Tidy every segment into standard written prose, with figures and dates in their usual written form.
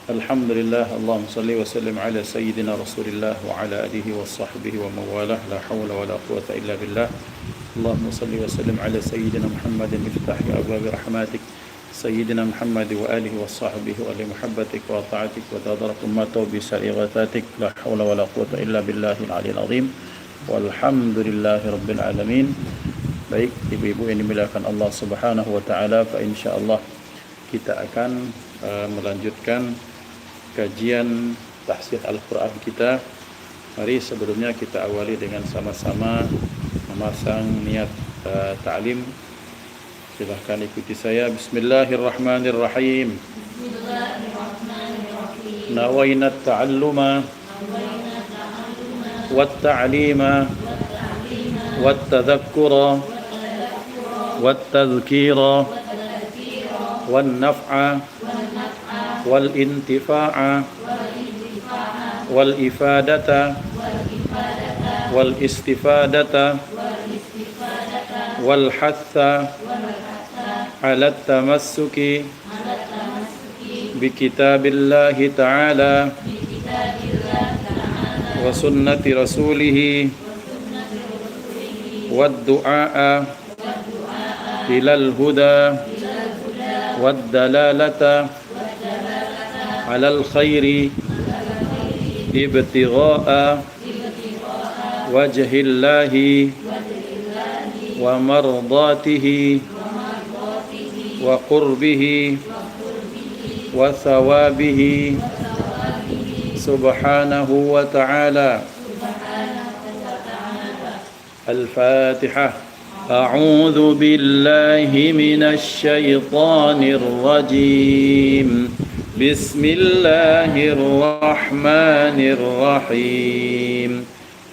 Alhamdulillah, Allahumma salli wa sallim ala sayyidina Rasulillah wa ala alihi wa sahbihi wa mawalah, la hawla wa la quwata illa billah. Allahumma salli wa sallim ala sayyidina Muhammadin miftahi abwabi rahmatik, sayyidina Muhammad wa alihi wa sahbihi wa ali muhabbatik wa ta'atik wa tadarak ummatahu bi sa'ighatatik, la hawla wa la quwata illa billahil aliyil azim. Walhamdulillahi rabbil alamin. Baik, ibu-ibu yang dimuliakan Allah Subhanahu wa taala, fa insyaallah kita akan melanjutkan kajian tahsih Al-Quran kita. Mari sebelumnya kita awali dengan sama-sama memasang niat ta'lim. Silahkan ikuti saya. Bismillahirrahmanirrahim. Bismillahirrahmanirrahim. Nawaina ta'alluma wat-ta'lima wat-tadhakkura wat-tadhkira wan-naf'a wal-intifa'a wal-ifadata wal-istifadata wal-hatha ala tamassuki bi kitabillahi ta'ala wa sunnati rasulihi wad-du'a ilal huda wad-dalalata على الخير ابتغاء وجه الله ومرضاته وقربه وثوابه سبحانه وتعالى. الفاتحة. أعوذ بالله من الشيطان الرجيم. بسم الله الرحمن الرحيم.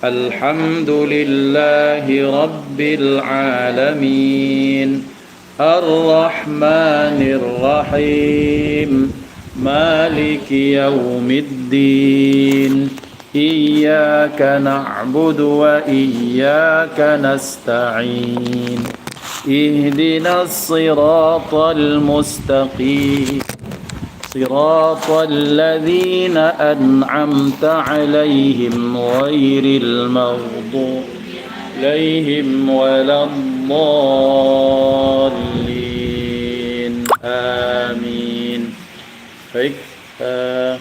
الحمد لله رب العالمين. الرحمن الرحيم. مالك يوم الدين. إياك نعبد وإياك نستعين. اهدنا الصراط المستقيم. صراط الذين أنعمت عليهم غير المغضوب عليهم ولا الضالين. Amin. Baik,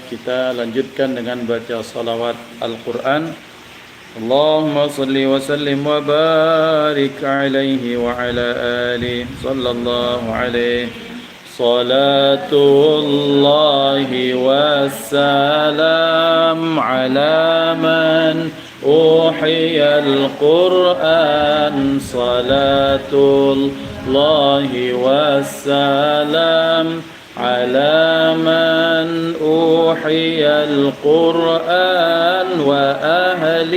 kita lanjutkan dengan baca salawat Al-Quran. Allahumma salli wa sallim wa barik alaihi wa ala alihi sallallahu alaihi. صلاة الله والسلام على من أوحي القرآن. صلاة الله والسلام على من أوحي القرآن وأهل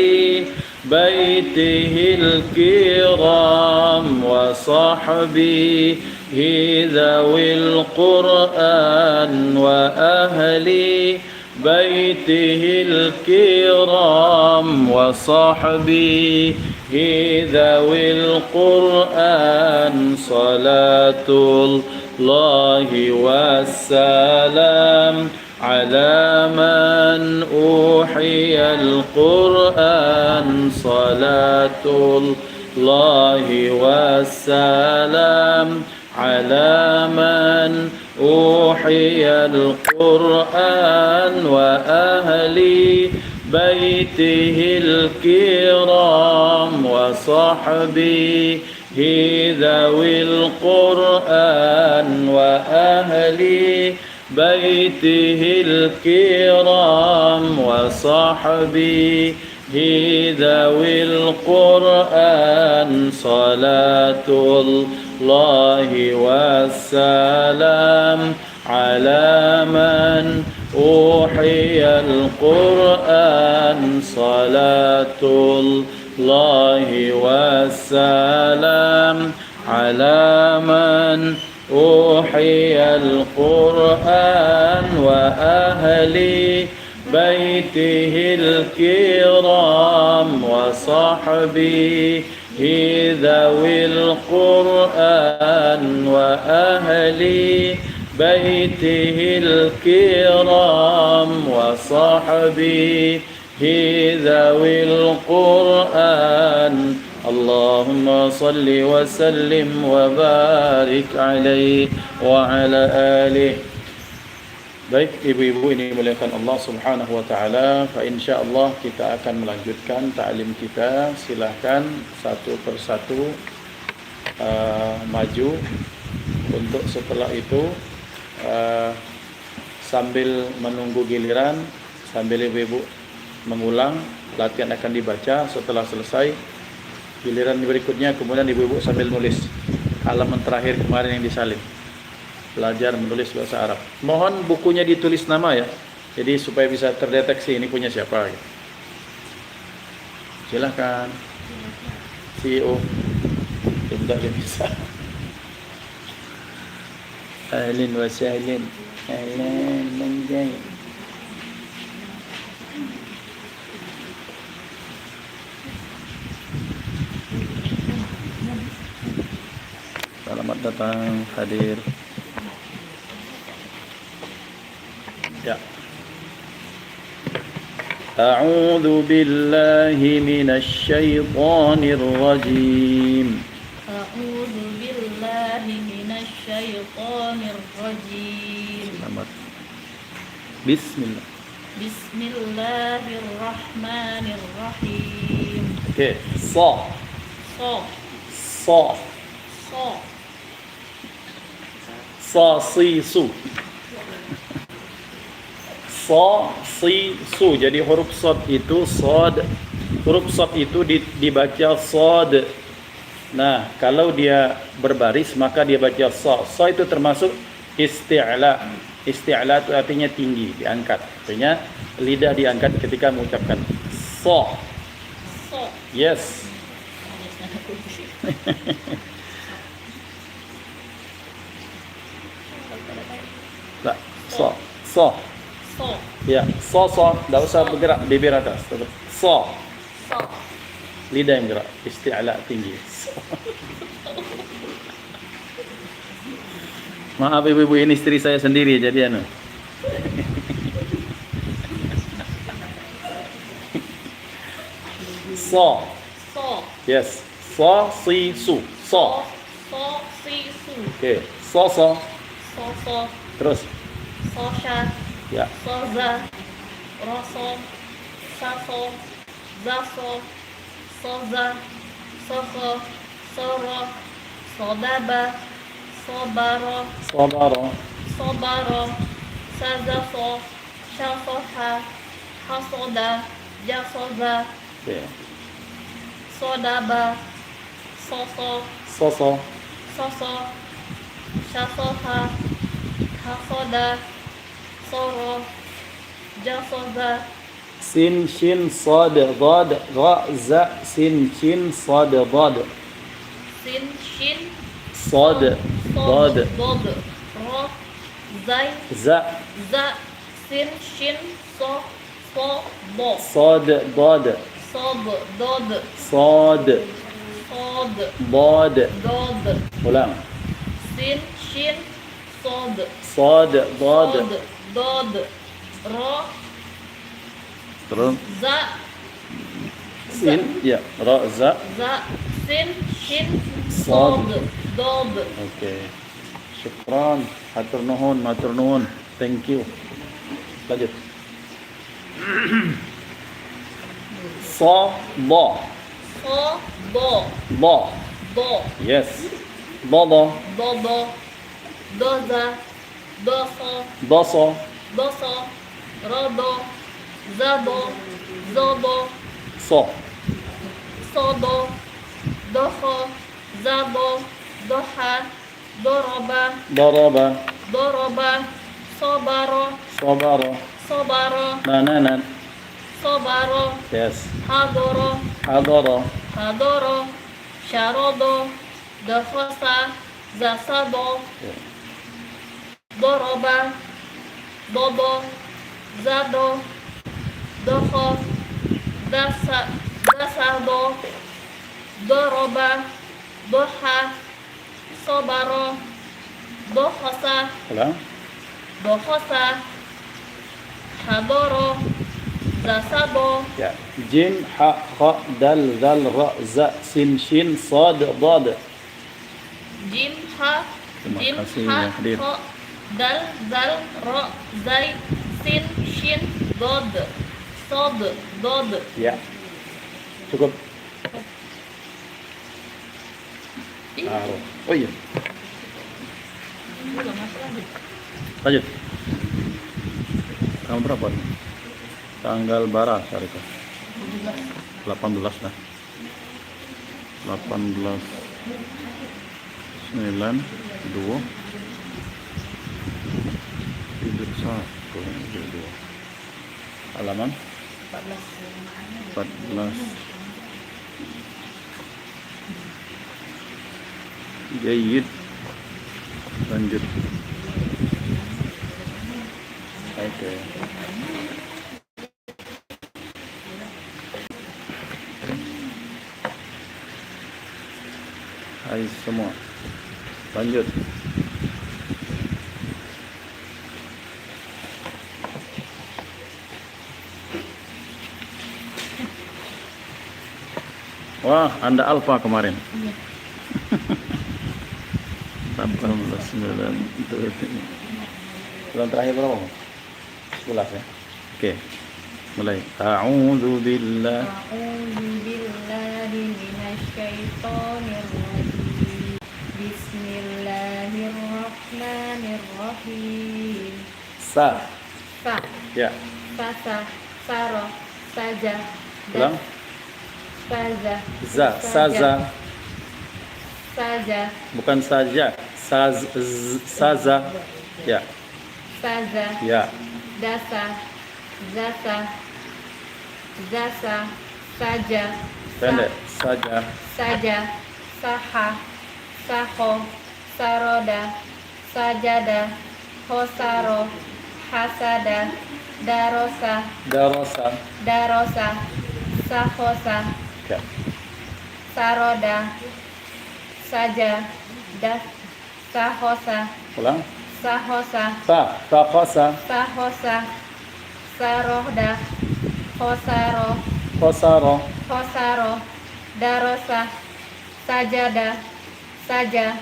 بيته الكرام وصحبه ذوي القرآن وأهل بيته الكرام وصحبه ذوي القرآن. صلاة الله والسلام على من أوحي القرآن. صلاة الله والسلام على من أوحي القرآن وأهل بيته الكرام وصحبه ذوي القرآن وأهل بيته الكرام وصحبه ذوي القرآن. صلاة الله والسلام على من أوحي القرآن. صلاة الله والسلام على من أوحي القرآن وأهل بيته الكرام وصحبه ذوي القرآن وأهل بيته الكرام وصحبه ذوي القرآن اللهم صل وسلم وبارك عليه وعلى آله. Baik ibu-ibu, ini dimuliakan Allah Subhanahu wa taala. Fa insyaallah kita akan melanjutkan ta'lim kita. Silahkan satu persatu maju. Untuk setelah itu sambil menunggu giliran, sambil ibu-ibu mengulang, latihan akan dibaca. Setelah selesai giliran berikutnya, kemudian ibu-ibu sambil nulis halaman terakhir kemarin yang disalin. Belajar menulis bahasa Arab. Mohon bukunya ditulis nama ya. Jadi supaya bisa terdeteksi ini punya siapa. Silahkan. CEO. Tidak bisa. Ahlan wa sahlan. Ahlan manjay. Selamat datang hadir. Ya. A'udzu billahi minasy syaithanir rajim. A'udzu billahi minasy syaithanir rajim. Selamat. Bismillah. Bismillahirrahmanirrahim. Oke, so. So, So. so, So si su. So si su. Jadi huruf sod itu sod. Huruf sod itu dibaca sod. Nah, kalau dia berbaris maka dia baca so. So itu termasuk isti'la. Isti'la itu artinya tinggi, diangkat. Artinya lidah diangkat ketika mengucapkan so. so. Yes. Nah, so. So. So, Ya, so. Tidak usah bergerak bibir atas. Tetap so. so. Lidah yang gerak. Isti'la tinggi. So. Maaf ibu-ibu, ini istri saya sendiri jadi anu. So. So, Yes. So si su. So. so, si, su. Oke. So. So, so, Terus. so, sha, Ya. so, za, roso, saso, zaso, soza, soko, soro, sodaba, sobaro, Sabaro. sobaro, sazafo, shasoha, hasoda, jasoza, Oke. sodaba, soso, So. soso, shasoha, hasoda, soro, jasoza, Sin shin sad dad ra za sin shin sad dad sin, shin, sad dad dod, ro, zai, za za, sin, shin, so, bo, sad dad sob, dod, sad sod, dad. dod, Ulang. sin, shin, sod, Sad dad. sod, dod, ro, Terus za, sin ya ra za. za, sin, shin, sod, dod. Oke. Syukran. Hatur nuhun. Thank you. Lanjut. So bo. So, bo, Bo. bo, Yes. Dodo. dodo, doza, doso, Doso. doso, rodo, zado, zodo, So. sodo, doho, zado, doha, doroba, Daraba. doroba, sobaro, Sabaro. sobaro, Nananan. sobaro, Yes. hadoro, Hadara. hadoro, sharodo, dahosa, zasado, doroba, dodo, zado, doho, dasado, doroba, doha, sobaro, dohosa, Ulang. dohosa, hadoro, zasado, Ya. Jim, ha, kha, dal, zal, ra, za, sin, shin, sad, dad. jim, ha, Terima jim, kasih ha, yang hadir. ho, dal, zal, ro, zai, sin, shin, dod, sod, dod. Ya. Cukup. Ih, Taruh. Oh iya. udah masuk lagi. Lanjut. Tanggal berapa nih? Tanggal bara Syarifah. 18 lah. 18 9 2 1 halaman 14 Jayyid. Lanjut. Oke. Hai semua. Lanjut. Wah, Anda alfa kemarin. 18 9 bulan terakhir berapa? 11 ya. Oke. Mulai. A'udzu billah. A'udzu billahi minasyaitonir rajim. Bismillahirrahmanirrahim. Sa. Sa, Ya. sasa, saro, saja, Ulang. saja, Za, saza. saja, Bukan saja. Saza. Ya. saja, Ya. dasa, zasa, zasa, saja, Pendek. Saja. saja, saha, saho, saroda, sajada, hosaro, hasada, darosa, Darosa. darosa, sahosa, Ya. saroda, saja, sahosa, Ulang. sahosa, Fakosa. sahosa, saroda, hosaro, Kosaro. hosaro, darosa, sajada, saja,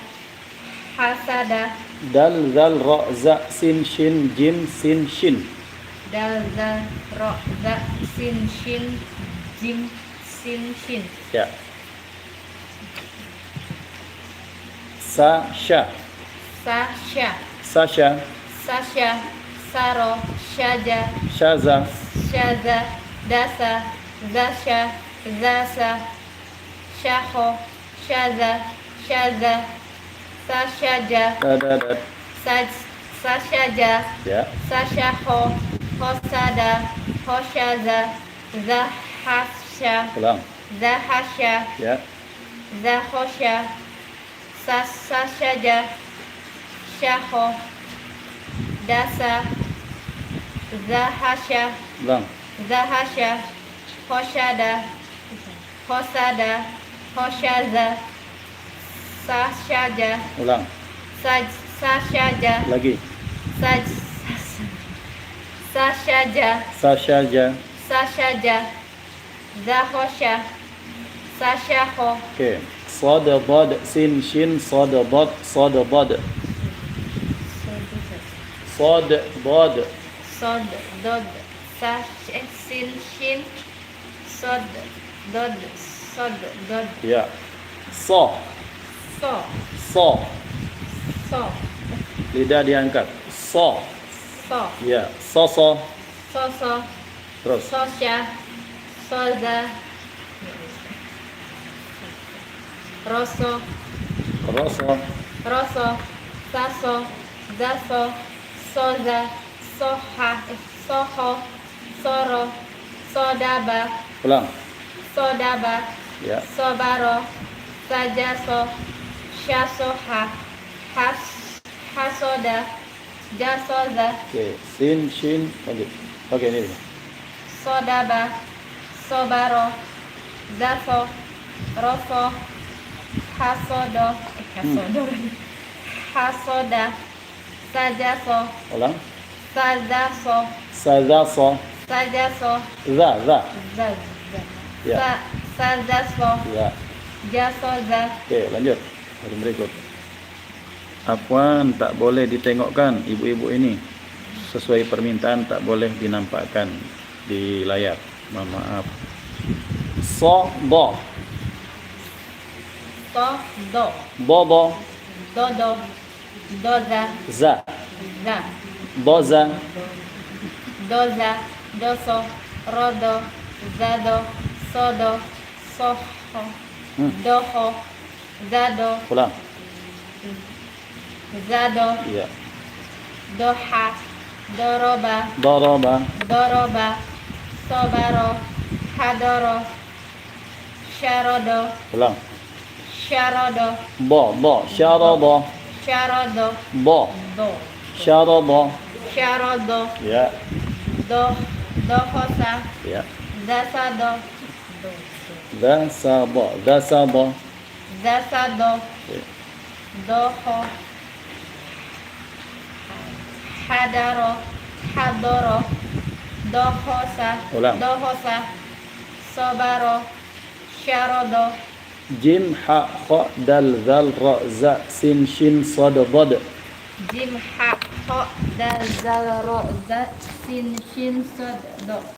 hasada, Dal, zal, ra, za, sin, shin, jim, sin, shin. dal, zal, ro, za, sin, shin, jim, sin, shin, Ya. Sasha. sasha, Sasha. sasha, saro, shaja, Shaza. shaza, dasa, zasha, zasa, shaho, shaza, shaza, sashaja, Dadadat. sashaja, Ya. sashaho, hosada, hoshaza, zahasha, Ulang. zahasha, Ya. zahosha, sashaja, shaho, dasa, zahasha, Ulang. zahasha, hoshada, hosada, hoshaza, sashaja, Ulang. sashaja, Lagi. sashaja, Sashaja. sashaja, zahosha, sashaho, Oke. Sad, dad, sin, shin, sad, dad, sad, dad. Sad, dad. sod, dod, sin, shin, sod, dod, sod, dod, Ya. So. so, So. so, Lidah diangkat. So. so, Ya. So, so. soso, Terus. sosya, soza, roso, Roso. roso, saso, zaso, soza, soha, soho, soro, sodaba, Ulang. sodaba, Ya. sobaro, sajaso, syasoha, hasoda, jasoza, Oke. Sin, shin. Lanjut. Oke, ini. sodaba, sobaro, zaso, roso, hasodo, hasodo, hasoda, sajaso, Ulang. sajaso, Sajaso. sajaso, Za. zaz, Ya. sajaso, Ya. jasoza, Okey, lanjut. Hari berikut. Afwan, tak boleh ditengokkan ibu-ibu ini. Sesuai permintaan tak boleh dinampakkan di layar. Mohon maaf. Sodo. to, do, Dodo. dodo, doza, Za. za, Doza. doza, doso, rodo, zado, sodo, soho, doho, zado, Ulang. zado, Ya. doha, doroba, Daraba. doroba, sobaro, hadoro, syarodo, Ulang. syarodo, Do. Syarada. syarodo, Do. do, Syarada. syarodo, Ya. dohosa, Ya. zasado, Dasaba. Dasaba. zasado, Ya. doho, hadaro, hadoro, dohosa, Ulang. dohosa, sobaro, syarodo, Jim, ha, kha, dal, zal, ra, za, sin, shin, sad, dad. jim, ha, ho, dal, zal, ro, za, sin, shin, sod, do.